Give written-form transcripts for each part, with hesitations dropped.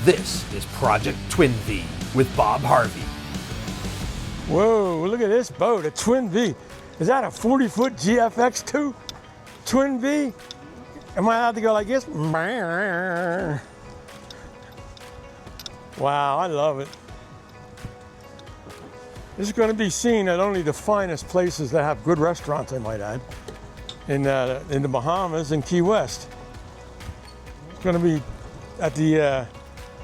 This is Project Twin Vee with Bob Harvey. Whoa, look at this boat, a Twin Vee. Is that a 40-foot GFX too? Twin Vee? Am I allowed to go like this? Wow, I love it. This is going to be seen at only the finest places that have good restaurants, I might add, in the Bahamas and Key West. It's going to be at the,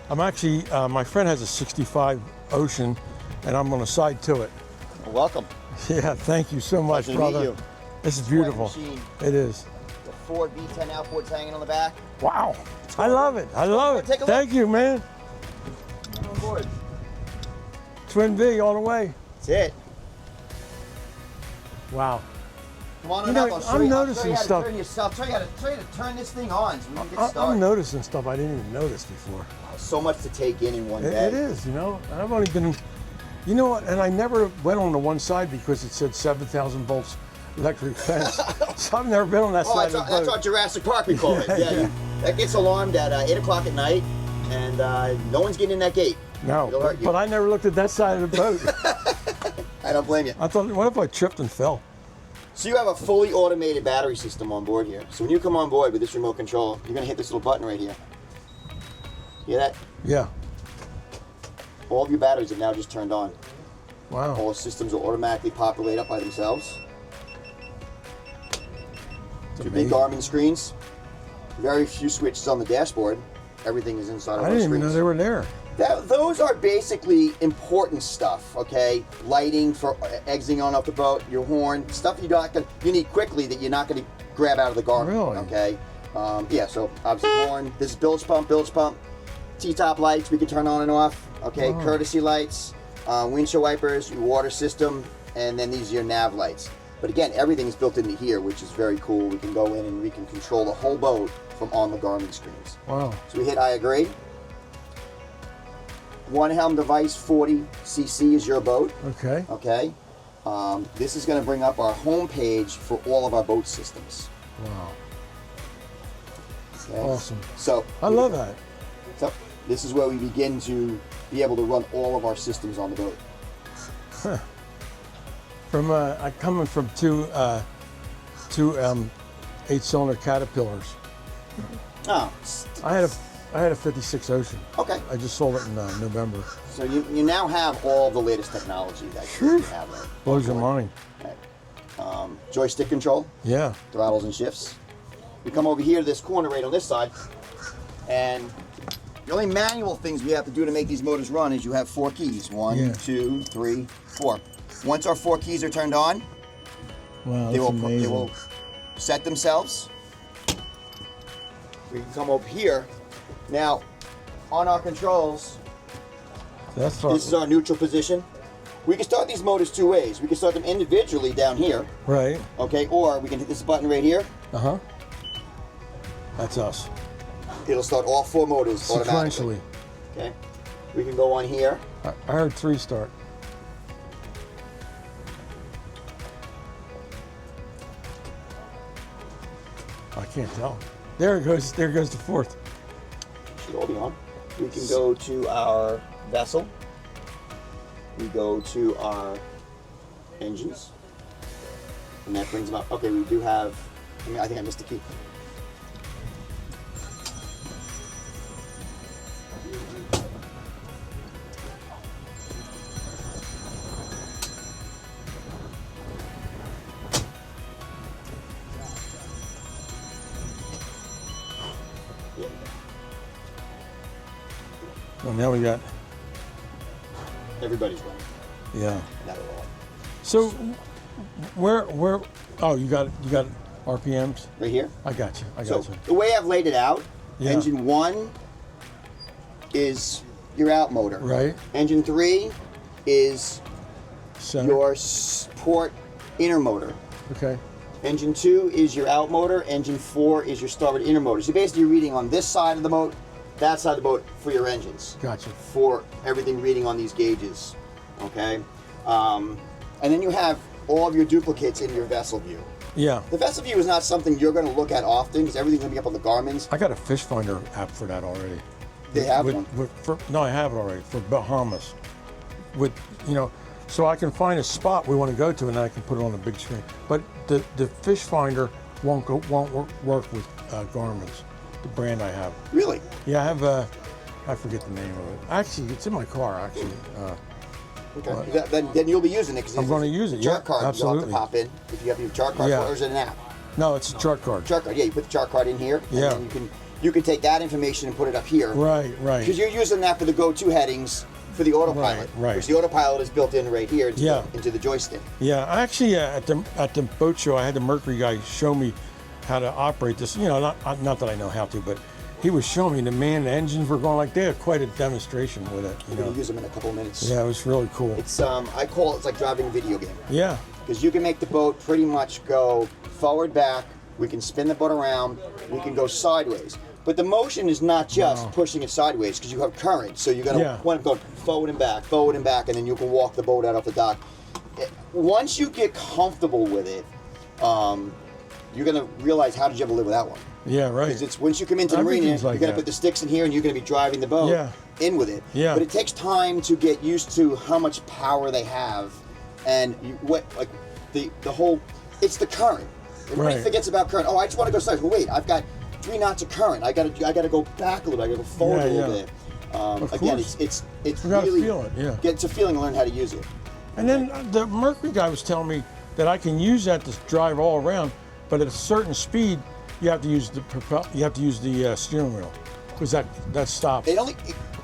I'm actually, my friend has a 65 Ocean, and I'm on a side to it. Well, welcome. Yeah, thank you so much, Pleasure brother. to meet you. This is beautiful. It is. The Ford V10 outboards hanging on the back. Wow. I love it. I love it. Take a look. Thank you, man. Come on board. Twin Vee all the way. That's it. Wow. Come on You up. know, I'll show I'm you, noticing stuff. I'll tell you how to turn this thing on so we can get started. I'm noticing stuff I didn't even notice before. So much to take in one day. It is, you know. I've only been, you know what, and I never went on the one side because it said 7,000 volts electric fence. So I've never been on that side of the boat. That's what Jurassic Park we call it. Yeah. That gets alarmed at 8 o'clock at night, and no one's getting in that gate. No, It'll hurt you. but I never looked at that side of the boat. I don't blame you. I thought, what if I tripped and fell? So you have a fully automated battery system on board here. So when you come on board with this remote control, you're going to hit this little button right here. Hear that? Yeah. All of your batteries have now just turned on. Wow. All the systems will automatically populate up by themselves. Your big Garmin screens. Very few switches on the dashboard. Everything is inside of I those didn't even screens. know they were there. Those are basically important stuff, okay? Lighting for exiting on off the boat, your horn, stuff you need quickly that you're not going to grab out of the Garmin, Really? okay? Yeah, so obviously horn, this is bilge pump, T-top lights we can turn on and off, okay? Wow. Courtesy lights, windshield wipers, your water system, and then these are your nav lights. But again, everything is built into here, which is very cool. We can go in and we can control the whole boat from on the Garmin screens. Wow. So we hit I agree. One helm device, 40 cc is your boat. Okay. Okay. This is going to bring up our home page for all of our boat systems. Wow. Okay. Awesome. So I love that. So this is where we begin to be able to run all of our systems on the boat. Huh. From I'm coming from two 8-cylinder Caterpillars. Oh. I had a 56 Ocean. Okay. I just sold it in November. So you now have all the latest technology that you have there. Blows your mind. Okay. Joystick control. Yeah. Throttles and shifts. We come over here to this corner right on this side, and the only manual things we have to do to make these motors run is you have 4 keys. 1, 2, 3, 4. Once our 4 keys are turned on, Wow, they that's will set themselves. We can come over here. Now, on our controls, That's fun. this is our neutral position. We can start these motors 2 ways. We can start them individually down here, Right. okay, or we can hit this button right here. Uh-huh. That's us. It'll start all 4 motors automatically. Sequentially. Okay. We can go on here. I heard 3 start. I can't tell. There it goes. There goes the 4th. Should all be on. We can go to our vessel. We go to our engines. And that brings them up. Okay, we do have, I think I missed a key. Well, now we got. Everybody's running. Yeah. Not at all. So, where? Oh, you got RPMs. Right here. I got you. I So got you. the way I've laid it out, Yeah. engine 1 is your out motor. Right. Engine 3 is Center. your port inner motor. Okay. Engine 2 is your out motor. Engine 4 is your starboard inner motor. So basically you're reading on this side of the boat, that side of the boat for your engines. Gotcha. For everything reading on these gauges, okay? And then you have all of your duplicates in your vessel view. Yeah. The vessel view is not something you're going to look at often because everything's going to be up on the Garmin's. I got a fish finder app for that already. They have with, one. No, I have it already for Bahamas. With so I can find a spot we want to go to, and then I can put it on the big screen. But the fish finder won't work with Garmin's, the brand I have. Really? Yeah, I have I forget the name of it. Actually, it's in my car. Actually. Okay. Then you'll be using it because I'm going to use it. Chart card. Absolutely. You'll have to pop in if you have your chart card. Yeah. Or is it an app? No, it's a chart card. Chart card. Yeah, you put the chart card in here. Yeah. And then you can take that information and put it up here. Right. Because you're using that for the go-to headings for the autopilot. Right. Which the autopilot is built in right here into the joystick. Yeah. Actually, at the boat show, I had the Mercury guy show me how to operate this. Not that I know how to, but he was showing me the engines were going like they had quite a demonstration with it. We're going to use them in a couple of minutes. Yeah, it was really cool. It's I call it's like driving a video game. Yeah. Because you can make the boat pretty much go forward, back. We can spin the boat around. We can go sideways. But the motion is not just pushing it sideways because you have current. So you're going to want to go forward and back, and then you can walk the boat out off the dock. Once you get comfortable with it, you're going to realize how did you ever live without one? Yeah, right. Because it's once you come into the marina, you're going to put the sticks in here, and you're going to be driving the boat in with it. Yeah. But it takes time to get used to how much power they have, and the whole. It's the current. Everybody forgets about current. Oh, I just want to go sideways. Well, wait, I've got 3 knots of current. I got to go back a little bit. I got to go forward a little bit. Again, it's really feel it. Yeah. It's a feeling and learn how to use it. And then the Mercury guy was telling me that I can use that to drive all around, but at a certain speed, you have to use the steering wheel because that stops.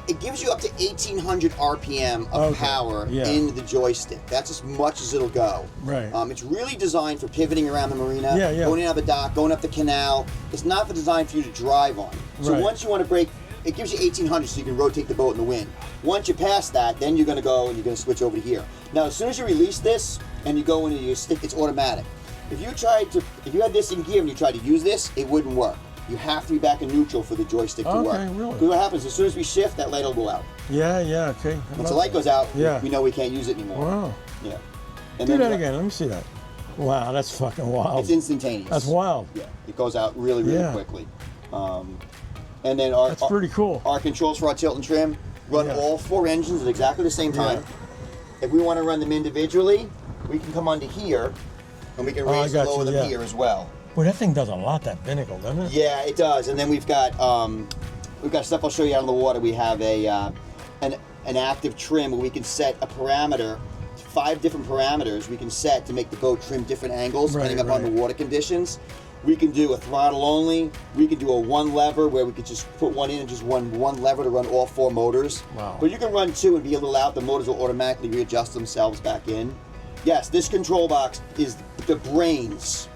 It gives you up to 1,800 RPM of power in the joystick. That's as much as it'll go. Right. It's really designed for pivoting around the marina, going in out the dock, going up the canal. It's not designed for you to drive on. So once you want to brake, it gives you 1,800 so you can rotate the boat in the wind. Once you pass that, then you're going to go and you're going to switch over to here. Now, as soon as you release this and you go into your stick, it's automatic. If you had this in gear and you tried to use this, it wouldn't work. You have to be back in neutral for the joystick to work. Okay, really? Because what happens, as soon as we shift, that light will go out. Yeah, okay. Once the light goes out, we know we can't use it anymore. Wow. Yeah. And do that again. Let me see that. Wow, that's fucking wild. It's instantaneous. That's wild. Yeah, it goes out really quickly. And then that's pretty cool. Our controls for our tilt and trim run all 4 engines at exactly the same time. If we want to run them individually, we can come onto here, and we can raise and lower them here as well. Well, that thing does a lot, that binnacle, doesn't it? Yeah, it does. And then we've got stuff I'll show you out on the water. We have an active trim where we can set a parameter, 5 different parameters we can set to make the boat trim different angles depending upon the water conditions. We can do a throttle only. We can do a 1 lever where we could just put one in and just one lever to run all 4 motors. Wow. But you can run 2 and be a little out. The motors will automatically readjust themselves back in. Yes, this control box is the brains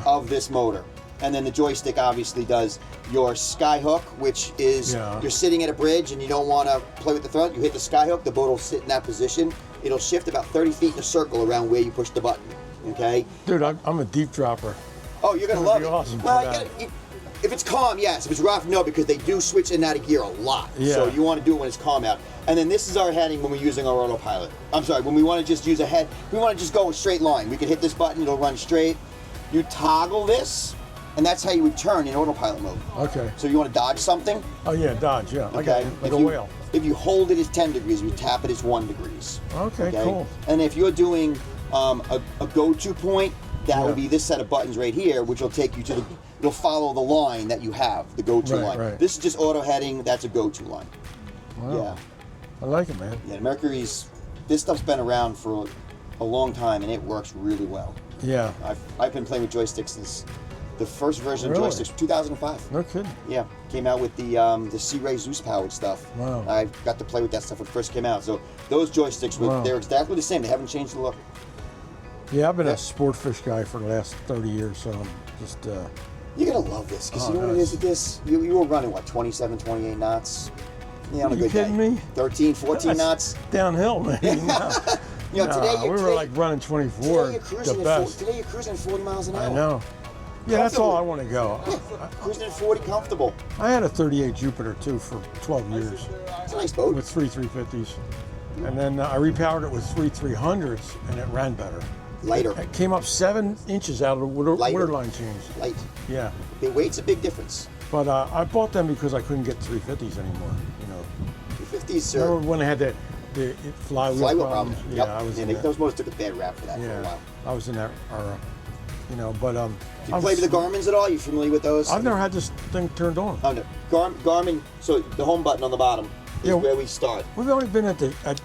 of this motor. And then the joystick obviously does your Skyhook, which is you're sitting at a bridge and you don't want to play with the throttle. You hit the Skyhook, the boat will sit in that position. It'll shift about 30 feet in a circle around where you push the button. Okay? Dude, I'm a deep dropper. Oh, you're going to love it. Awesome. Well, if it's calm, yes. If it's rough, no, because they do switch in and out of gear a lot. Yeah. So you want to do it when it's calm out. And then this is our heading when we're using our autopilot. I'm sorry, when we want to just use a head, we want to just go a straight line. We can hit this button, it'll run straight. You toggle this, and that's how you would turn in autopilot mode. Okay. So you want to dodge something? Oh, yeah, dodge, yeah. Okay. I got it, like a whale. If you hold it, it's 10 degrees. If you tap it, it's 1 degrees. Okay, cool. And if you're doing a go-to point, that will be this set of buttons right here, which will take you to it'll follow the line that you have, the go-to line. Right. This is just auto heading, that's a go-to line. Wow. Yeah. I like it, man. Yeah, Mercury's, this stuff's been around for a long time and it works really well. Yeah. I've been playing with joysticks since the first version of joysticks, 2005. No kidding. Yeah, came out with the Sea Ray Zeus powered stuff. Wow. I got to play with that stuff when it first came out. So those joysticks, they're exactly the same. They haven't changed the look. Yeah, I've been a sport fish guy for the last 30 years, so I'm just... You're going to love this, because you know what it is with this? You were running, what, 27, 28 knots? Yeah, on a good day. Are you kidding me? 13, 14 knots? Downhill, man. You know, today we were like running 24, the best. Today you're cruising at 40 miles an hour. I know. Yeah, that's all I want to go. Yeah, cruising at 40, comfortable. I had a 38 Jupiter, too, for 12 years. It's a nice boat. With 3 350s. And then I repowered it with 3 300s, and it ran better. Lighter. It came up 7 inches out of the waterline change. Light. Yeah. The weight's a big difference. But I bought them because I couldn't get 350s anymore. these are Remember when they had the flywheel problems. Yeah, Yep. I was and in that. those motors took a bad rap for that for a Yeah, while. I was in that era. You know, but Do you play with the Garmin's at all? You familiar with those? I've never had this thing turned on. Oh no, Garmin. So the home button on the bottom is Yeah. where we start. We've only been at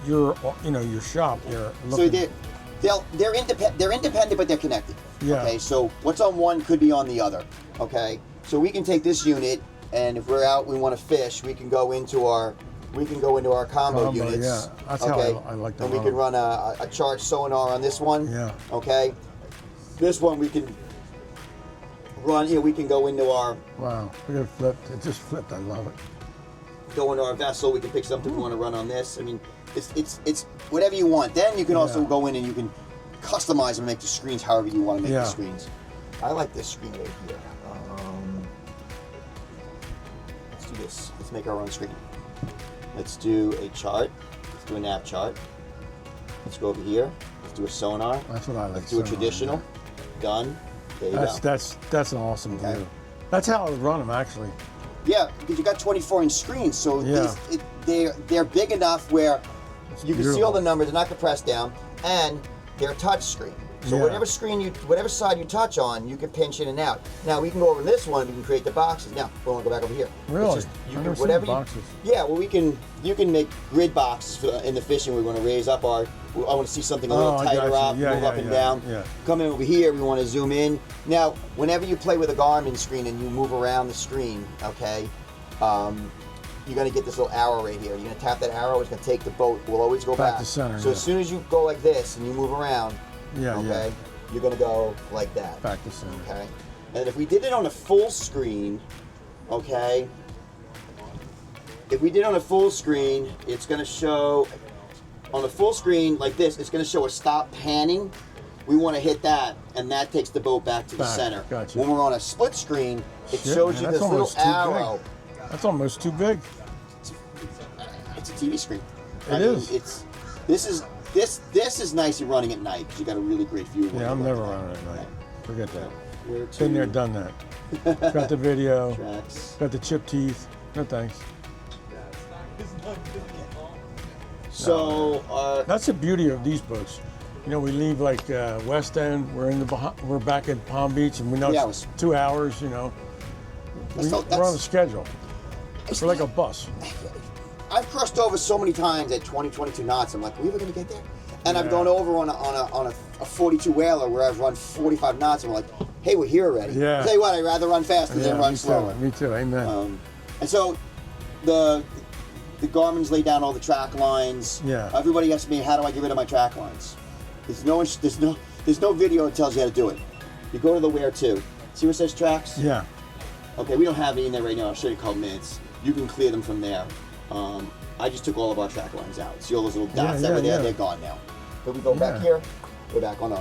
your your shop there. So they're independent, but they're connected. Yeah. Okay. So what's on one could be on the other. Okay. So we can take this unit, and if we're out, we want to fish, we can go into our combo units. Yeah, that's okay? how I like to And we can run a charged sonar on this one. Yeah. Okay. This one we can run. We can go into our Wow, look at it flipped. It just flipped. I love it. go into our vessel. We can pick something we want to run on this. I mean, it's whatever you want. Then you can also go in and you can customize and make the screens however you want to make the screens. I like this screen right here. Let's do this. Let's make our own screen. Let's do a chart. Let's do a nav chart. Let's go over here. Let's do a sonar. That's what I like. Let's do a traditional. Done. There you go. That's an awesome view. That's how I would run them actually. Yeah, because you got 24-inch screens, so they're big enough where you can see all the numbers. They're not compressed down, and they're touch screen. So whatever side you touch on, you can pinch in and out. Now we can go over this one. We can create the boxes. Now we want to go back over here. Really? It's just, you I've can never seen the boxes. Yeah, well you can make grid boxes in the fishing. We want to raise up I want to see something a little tighter up, move up and down. Yeah. Come in over here. We want to zoom in. Now, whenever you play with a Garmin screen and you move around the screen, okay. You're going to get this little arrow right here. You're going to tap that arrow. It's going to take the boat. We'll always go back to center. So as soon as you go like this and you move around, okay, you're going to go like that. Back to center. Okay. And if we did it on a full screen, okay, if we did on a full screen, it's going to show on a full screen like this. It's going to show a stop panning. We want to hit that, and that takes the boat back to the center. Gotcha. When we're on a split screen, it shows you this little arrow. That's almost too big. It's a TV screen. It is. This is nice. You're running at night because you got a really great view. Yeah, I'm never running at night. Forget that. Where Been there, done that. Got the video. Tracks. Got the chip teeth. No thanks. So that's the beauty of these boats. You know, we leave like West End. We're back at Palm Beach, and we know it's 2 hours. You know, we're on a schedule. We're like a bus. I've crossed over so many times at 20, 22 knots. I'm like, are we ever going to get there? And I've gone over on a 42 whaler where I've run 45 knots, and we're like, hey, we're here already. Yeah. Tell you what, I'd rather run faster than run slower. Me too. Amen. And so the Garmin's laid down all the track lines. Yeah. Everybody asks me, how do I get rid of my track lines? There's no video that tells you how to do it. You go to the where to. See where it says tracks? Yeah. Okay, we don't have any in there right now. I'll show you in a couple minutes. You can clear them from there. I just took all of our track lines out. See all those little dots that were there? They're gone now. But we go back here. We're back on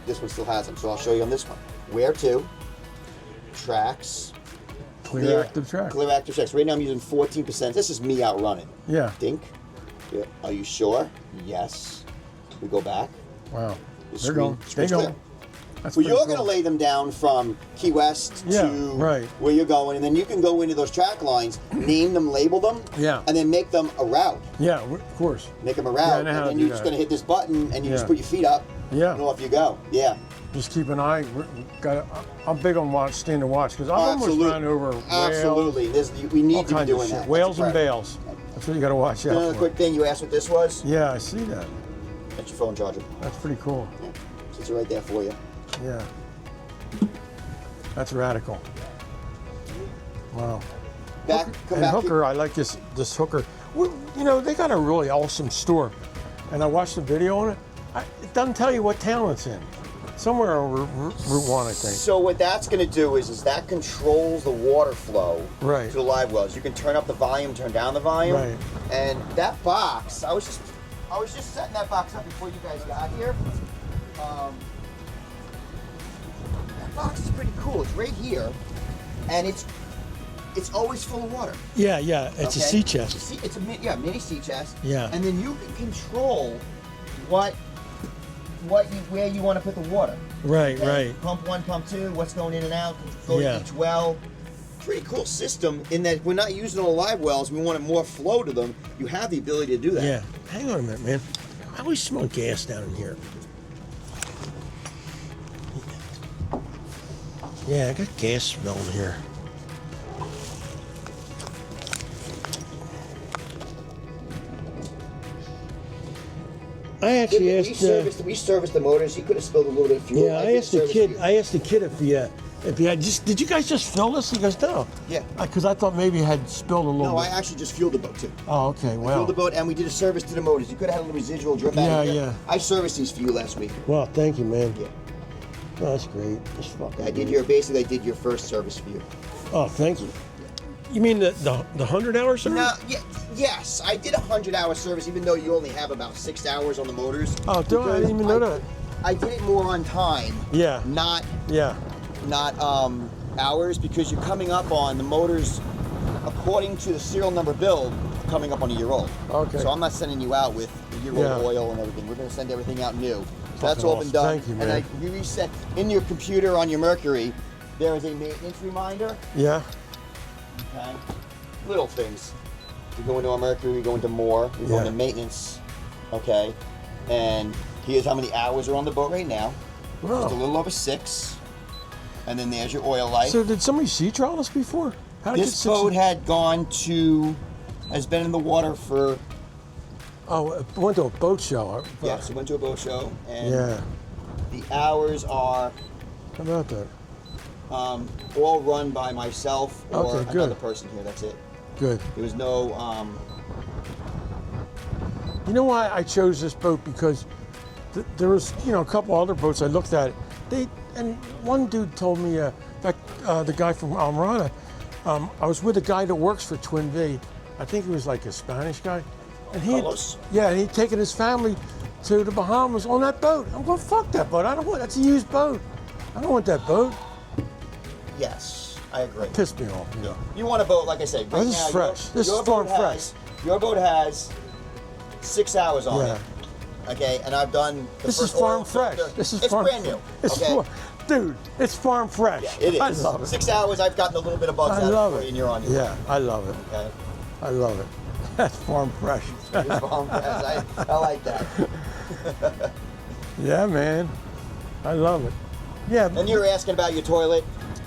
this one still has them, so I'll show you on this one. Where to? Tracks. Clear active tracks. Clear active tracks. Right now I'm using 14%. This is me out running. Yeah. Dink. Yeah. Are you sure? Yes. We go back. Wow. They're going. They're going. That's well, you're cool. going to lay them down from Key West to where you're going, and then you can go into those track lines, name them, label them, and then make them a route. Yeah, of course. Make them a route, and then you're just going to hit this button, and you just put your feet up, and off you go. Yeah. Just keep an eye. I'm big on staying to watch because I've almost run over whales. Absolutely. We need to be doing that. Whales and bales. That's what you got to watch out for. Another quick thing, you asked what this was? Yeah, I see that. That's your phone charger. That's pretty cool. Yeah. It's right there for you. Yeah. That's radical. Wow. Hooker, I like this Hooker. You know, they got a really awesome store. And I watched the video on it. It doesn't tell you what town it's in. Somewhere over Route 1, I think. So what that's going to do is that controls the water flow to the live wells. You can turn up the volume, turn down the volume. Right. And that box, I was just setting that box up before you guys got here. That box is pretty cool. It's right here, and it's always full of water. Yeah, it's a sea chest. It's a mini sea chest. Yeah. And then you can control where you want to put the water. Right. Pump 1, pump 2, what's going in and out, go to each well. pretty cool system in that we're not using all live wells. We wanted more flow to them. You have the ability to do that. Yeah. Hang on a minute, man. I always smell gas down in here. Yeah, I got gas smell in here. I actually asked. We serviced the motors. You could have spilled a little bit of fuel. Yeah, I asked the kid. I asked the kid if he had just. Did you guys just fill this? He goes, no. Yeah. Because I thought maybe he had spilled a little. No, bit. I actually just fueled the boat too. Oh, okay. Well. Fueled the boat, and we did a service to the motors. You could have had a little residual drip out of here. Yeah. I serviced these for you last week. Well, thank you, man. Yeah. Oh, that's great. That's fucking. I did your first service for you. Oh, thank you. You mean the 100-hour service? No, yes, I did a 100-hour service, even though you only have about 6 hours on the motors. Oh, I didn't even know that. I did it more on time. Yeah. Not Yeah. hours, because you're coming up on the motors, according to the serial number build, coming up on a year old. Okay. So I'm not sending you out with a year old oil and everything. We're going to send everything out new. So that's all been done. Thank you, man. And you reset in your computer on your Mercury. There is a maintenance reminder. Yeah. Okay. Little things. We go into our Mercury, we go into more, we go Yeah. into maintenance. Okay. And here's how many hours are on the boat right now. Wow. Just a little over 6. And then there's your oil life. So did somebody sea trial this before? How did This boat has been in the water for. Oh, it went to a boat show. Yes, it went to a boat show. And Yeah. the hours are How about that? all run by myself or Okay, good. another person here. That's it. Good. There was no. You know why I chose this boat? Because there was, a couple other boats I looked at. And one dude told me, the guy from Almirada, I was with a guy that works for Twin Vee. I think he was like a Spanish guy. And he'd taken his family to the Bahamas on that boat. I'm going, fuck that boat. That's a used boat. I don't want that boat. Yes, I agree. Pissed me off. You want a boat, like I say. Right This is now, fresh. This is farm fresh. Your boat has 6 hours on Yeah. it. Okay, and I've done. This is farm fresh. It's brand new. Okay. Dude, it's farm fresh. Yeah, it is. I love it. 6 hours. I've gotten a little bit of bugs I out love of it, it. and you're on your Yeah, I love it. Okay. I love it. That's farm fresh. It's farm fresh. I like that. Yeah, man. I love it. Yeah. And you were asking about your toilet.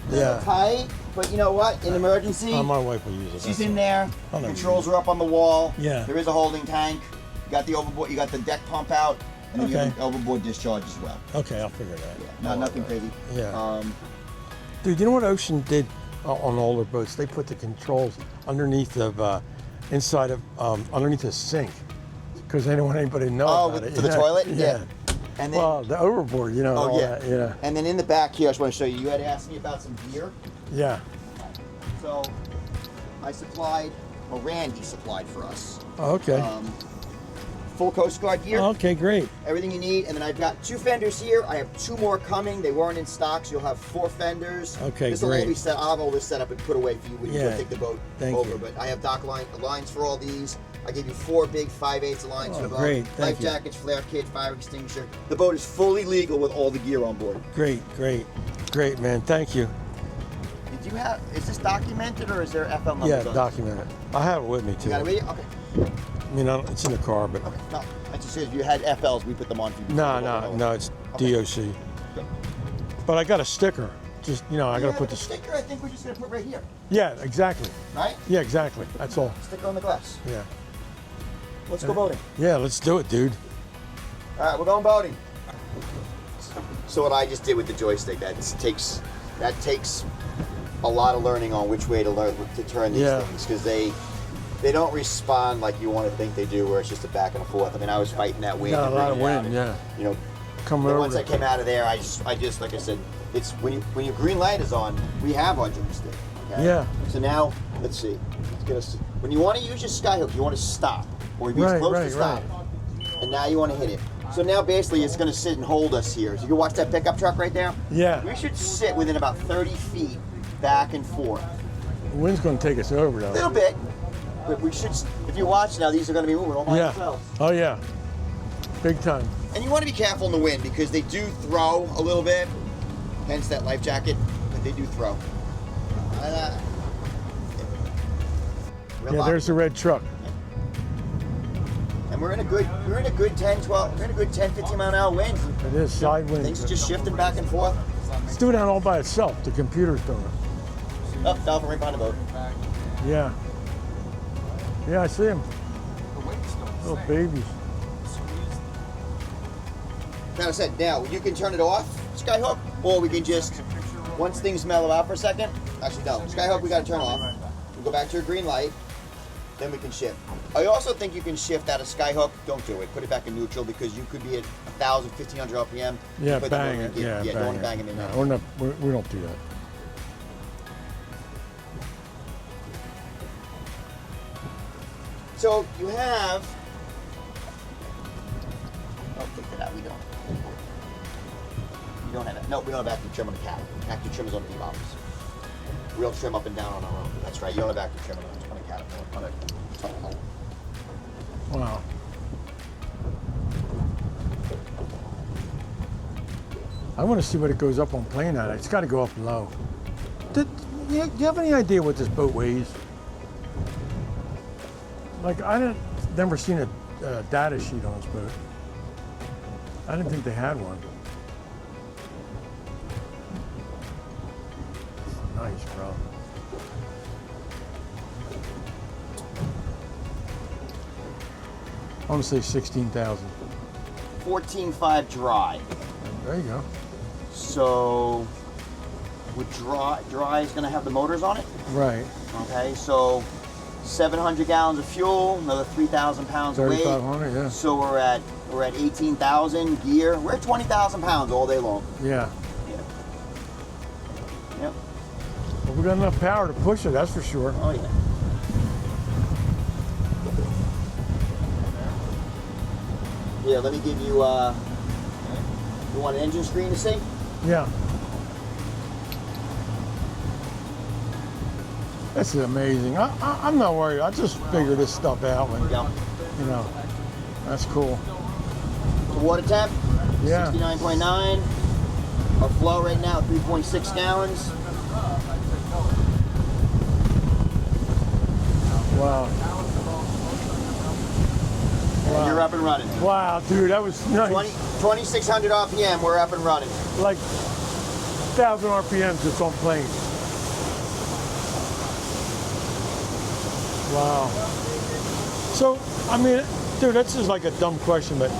Yeah. Tight, but you know what? In emergency, My wife will use it. she's in there. I'll never Controls are up on the wall. Yeah. There is a holding tank. You got the overboard. You got the deck pump out, and then you have Okay. an overboard discharge as well. Okay, I'll figure that. Yeah. Nothing crazy. Yeah. Dude, you know what Ocean did on all their boats? They put the controls underneath underneath the sink, because they don't want anybody to know about it. For the toilet? Yeah. And then, Well, the overboard, all that, yeah. And then in the back here, I just want to show you. You had asked me about some gear. Yeah. So I supplied, or Randy supplied for us. Oh, okay. Full Coast Guard gear. Okay, great. Everything you need. And then I've got 2 fenders here. I have 2 more coming. They weren't in stock, so you'll have 4 fenders. Okay, this will all great. be set. I'll have all this set up and put away for you when you go take the boat over. you. But I have dock lines for all these. I gave you 4 big 5/8 lines for the boat. Great, Life thank you. jackets, flare kit, fire extinguisher. The boat is fully legal with all the gear on board. Great, man. Thank you. Did you have? Is this documented or is there FL numbers? Yeah, on it? document it. I have it with me, too. You got it with you? Okay. I mean, it's in the car, but... Okay. No, I just said if you had FLs, we put them on for you. No, it's Okay. DOC. But I got a sticker. Just, I got to put the the... sticker. I think we're just gonna put right here, Yeah, exactly. right? Yeah, exactly. That's all. Sticker on the glass. Yeah. Let's go boating. Yeah, let's do it, dude. All right, we're going boating. So what I just did with the joystick, that takes a lot of learning on which way to turn these things, because they don't respond like you want to think they do, where it's just a back and forth. I mean, I was fighting that wind. Got a lot of wind, yeah. Coming over. Once I came out of there, I just like I said, it's when your green light is on, we have our joystick. Okay? Yeah. So now, let's see. When you want to use your Skyhook, you want to stop, or be close to stop. And now you want to hit it. So now basically it's going to sit and hold us here. So you can watch that pickup truck right there? Yeah. We should sit within about 30 feet back and forth. The wind's going to take us over, though. A little bit. But we should, if you watch now, these are going to be moving all by themselves. Oh, yeah. Big time. And you want to be careful in the wind, because they do throw a little bit. Hence that life jacket, but they do throw. We're Yeah, locked. there's the red truck. And we're in a good 10, 15 mile an hour wind. It is side wind. Things just shifting back and forth. It's doing that all by itself. The computer's doing it. Oh, dolphin right behind the boat. Yeah. Yeah, I see them. Little babies. Now I said, now you can turn it off, Skyhook, or we can just, once things mellow out for a second, actually no, Skyhook we gotta turn off. We go back to a green light, then we can shift. I also think you can shift out of Skyhook. Don't do it. Put it back in neutral because you could be at 1,000, 1,500 RPM. Yeah, Put bang the it. motor in gear. Yeah, don't want to bang it in there. No, we don't do that. So you have. Oh, take that out. We don't. You don't have it. No, we don't have active trim on the cab. Active trim is on the E-bombers. We'll trim up and down on our own. That's right. You don't have active trim on a cab. On a tunnel. Wow. I want to see what it goes up on plane at. It's got to go up low. Do you have any idea what this boat weighs? Like, never seen a data sheet on this boat. I didn't think they had one. Nice, bro. I want to say 16,000. 14.5 dry. There you go. So, with dry is going to have the motors on it. Right. Okay, so 700 gallons of fuel, another 3,000 pounds of weight. 3,500, yeah. So we're at 18,000 gear. We're at 20,000 pounds all day long. Yeah. Yep. Well, we got enough power to push it, that's for sure. Oh yeah. Here, let me give you. You want an engine screen to see? Yeah. This is amazing. I'm not worried. I just figure this stuff out when, Yeah. you know, that's cool. The water temp, Yeah. 69.9. Our flow right now, 3.6 gallons. Wow. And you're up and running. Wow, dude, that was nice. 2,600 RPM, we're up and running. Like 1,000 RPMs just on plane. Wow. So, I mean, dude, that's just like a dumb question, but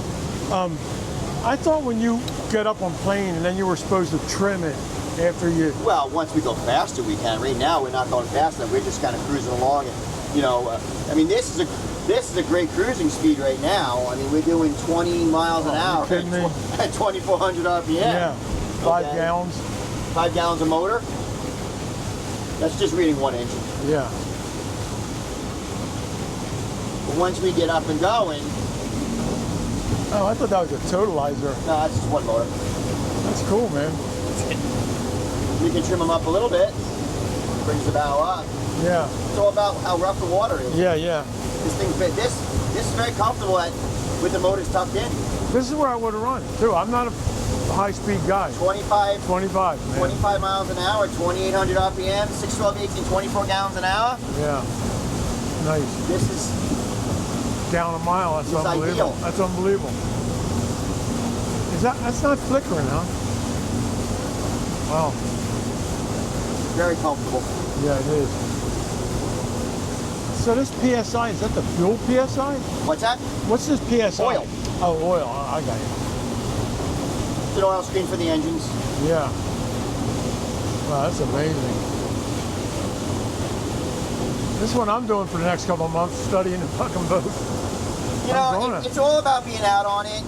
I thought when you get up on plane and then you were supposed to trim it after you. Well, once we go faster, we can. Right now, we're not going fast enough. We're just kind of cruising along. And, you know, I mean, this is a great cruising speed right now. I mean, we're doing 20 miles an hour you kidding me? at 2,400 RPM. Yeah. 5 Okay. gallons. 5 gallons of motor. That's just reading one engine. Yeah. But once we get up and going, Oh, I thought that was a totalizer. no, that's just one motor. That's cool, man. We can trim them up a little bit. Brings the bow up. Yeah. It's all about how rough the water is. Yeah, yeah. This thing fit. This is very comfortable with the motors tucked in. This is where I would have run, too. I'm not a high-speed guy. 25 man. 25 miles an hour, 2,800 RPM, 6, 12, 18, 24 gallons an hour. Yeah. Nice. This is Down a mile. That's It's unbelievable. ideal. That's unbelievable. That's not flickering, huh? Wow. very comfortable. Yeah, it is. So this PSI, is that the fuel PSI? What's that? What's this PSI? Oil. Oh, oil. I got it. It's an oil screen for the engines. Yeah. Wow, that's amazing. This is what I'm doing for the next couple of months, studying the fucking boat. You know, it's all about being out on it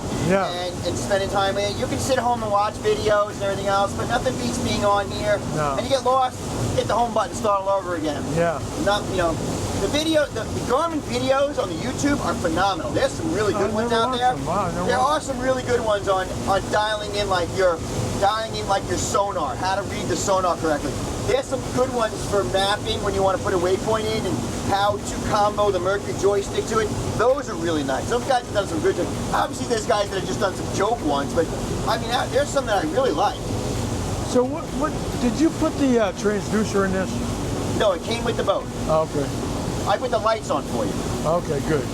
and spending time with it. You can sit home and watch videos and everything else, but nothing beats being on here. No. And you get lost, hit the home button, start all over again. Yeah. Not, you know, the Garmin videos on the YouTube are phenomenal. There's some really good ones out there. Wow, There are some really good ones on dialing in like your sonar, how to read the sonar correctly. There's some good ones for mapping when you want to put a waypoint in and how to combo the Mercury joystick to it. Those are really nice. Some guys have done some good things. Obviously, there's guys that have just done some joke ones, but I mean, there's some that I really like. So what did you put the transducer in this? No, it came with the boat. Oh, okay. I put the lights on for you. Okay, good.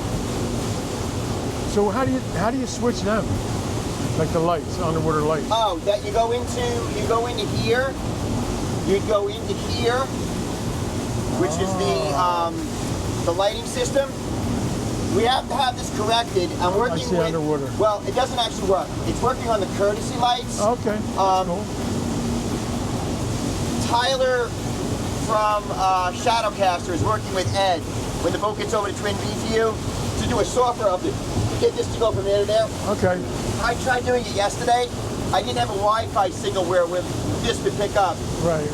So how do you switch them? Like the lights, underwater lights? Oh, that you go into here. You'd go into here, which is the lighting system. We have to have this corrected. I'm working with underwater. Well, it doesn't actually work. It's working on the courtesy lights. Okay. Cool. Tyler from Shadowcaster is working with Ed when the boat gets over to Twin Vee for you to do a software update. Get this to go from there to there. Okay. I tried doing it yesterday. I didn't have a Wi-Fi signal where this would pick up. Right.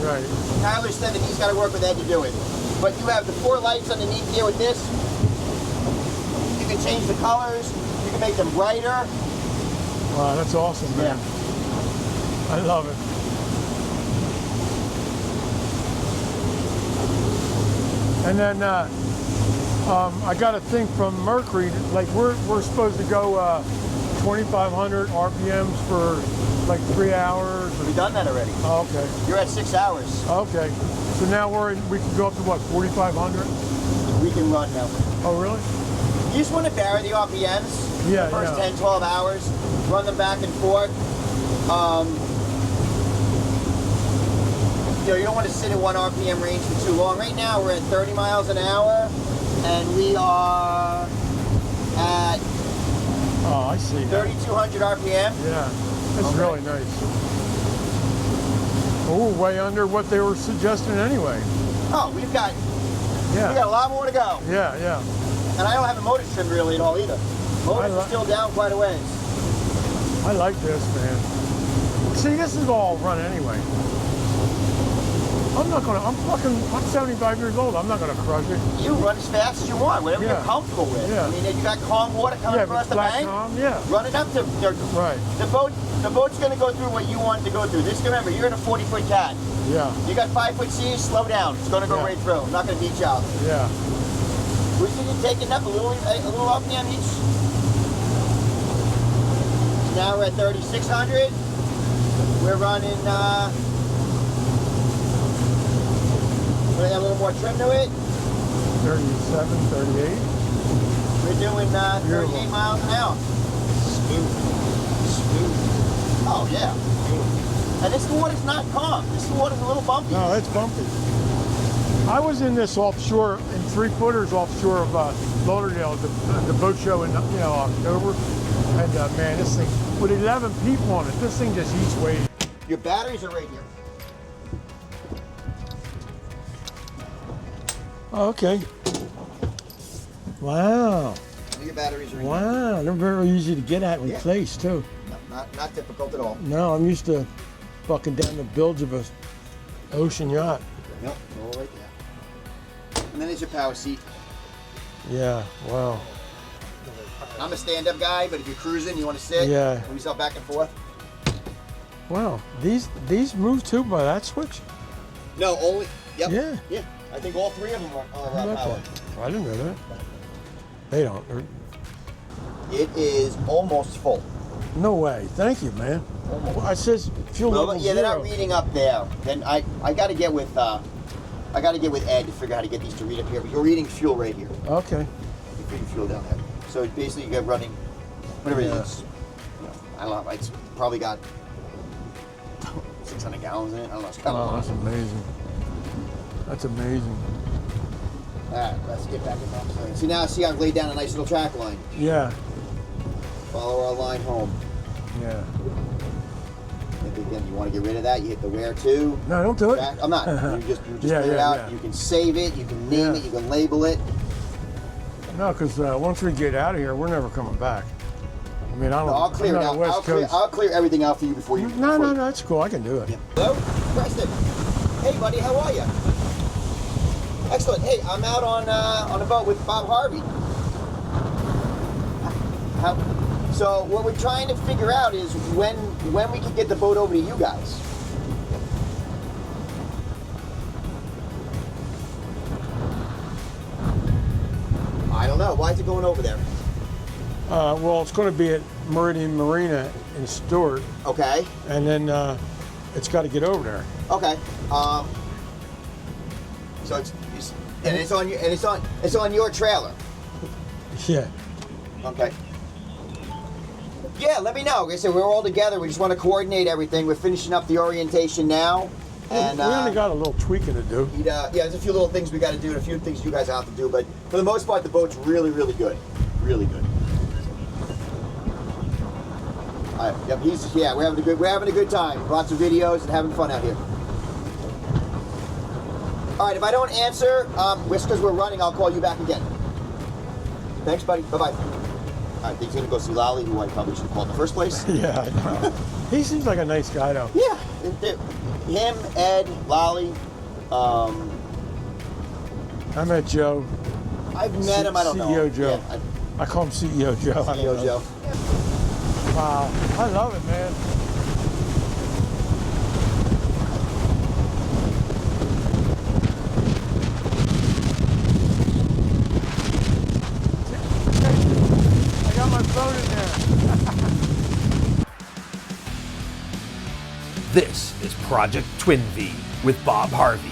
Tyler said that he's got to work with Ed to do it. But you have the 4 lights underneath here with this. You can change the colors. You can make them brighter. Wow, that's awesome, man. Yeah. I love it. And then I got a thing from Mercury, like we're supposed to go 2,500 RPMs for like 3 hours. We've done that already. Oh, okay. You're at 6 hours. Okay. So now we can go up to what, 4,500? We can run now. Oh, really? You just want to vary the RPMs. Yeah, the first yeah. 10, 12 hours. Run them back and forth. You don't want to sit at 1 RPM range for too long. Right now we're at 30 miles an hour, and we are at Oh, I see. 3,200 RPM. Yeah, that's really nice. Oh, way under what they were suggesting anyway. Oh, we got a lot more to go. Yeah. And I don't have the motor trimmed really at all either. Motors are still down quite a ways. I like this, man. See, this is all run anyway. I'm 75 years old. I'm not gonna crush it. You run as fast as you want, whatever you're comfortable with. Yeah. I mean, if you got calm water coming across the bank, run it up to Right. The boat's gonna go through what you want it to go through. Just remember, you're in a 40-foot cat. Yeah. You got 5-foot seas, slow down. It's gonna go right through. I'm not gonna beat you out. Yeah. We should be taking up a little RPM each. Now we're at 3,600. We're running. We got a little more trim to it. 37, 38. We're doing 38 miles an hour. Smooth. Oh yeah. And this water's not calm. This water's a little bumpy. No, it's bumpy. I was in this offshore, in 3/4 offshore of Lauderdale, the boat show in October, and man, this thing with 11 people on it, this thing just eats weight. Your batteries are right here. Oh, okay. Wow. Your batteries are right here. Wow, they're very easy to get at and replace too. No, not difficult at all. No, I'm used to fucking down the bilge of a ocean yacht. Yep, all right there. And then there's your power seat. Yeah, wow. I'm a stand-up guy, but if you're cruising, you want to sit, move yourself back and forth. Wow, these move too by that switch? No, only. Yep. Yeah. I think all 3 of them are power. I didn't know that. They don't. It is almost full. No way. Thank you, man. Almost. Well, it says fuel level Yeah, they're not 0. reading up there. Then I got to get with Ed to figure out how to get these to read up here. But you're reading fuel right here. Okay. You're reading fuel down there. So basically, you got running whatever it is. I don't know. It's probably got 600 gallons in it. I don't know. It's kind of that's amazing. That's amazing. All right, let's get back in that. So now, see, I've laid down a nice little track line. Yeah. Follow our line home. Yeah. If again, you want to get rid of that, you hit the where to. No, don't do it. I'm not. You just clear it out. You can save it. You can name it. You can label it. No, because once we get out of here, we're never coming back. I mean, I'll clear it out. I'll clear everything out for you before you. No, that's cool. I can do it. Yeah. Hello, Preston. Hey, buddy, how are you? Excellent. Hey, I'm out on a boat with Bob Harvey. So what we're trying to figure out is when we can get the boat over to you guys. I don't know. Why is it going over there? Well, it's going to be at Meridian Marina in Stewart. Okay. And then it's got to get over there. Okay. So it's And it's on your trailer. Yeah. Okay. Yeah, let me know. Like I said, we're all together. We just want to coordinate everything. We're finishing up the orientation now. And we only got a little tweaking to do. yeah, there's a few little things we got to do and a few things you guys have to do. But for the most part, the boat's really, really good. Really good. All right, yep, we're having a good time. Lots of videos and having fun out here. All right, if I don't answer, just because we're running, I'll call you back again. Thanks, buddy. Bye-bye. All right, he's going to go see Lolly, who I probably should have called in the first place. Yeah, I know. He seems like a nice guy, though. Yeah. Him, Ed, Lolly. I met Joe. I've met him, I don't know. CEO Joe. Yeah, I call him CEO Joe. I don't CEO know. Joe. Wow, I love it, man. I got my phone in there. This is Project Twin Vee with Bob Harvey.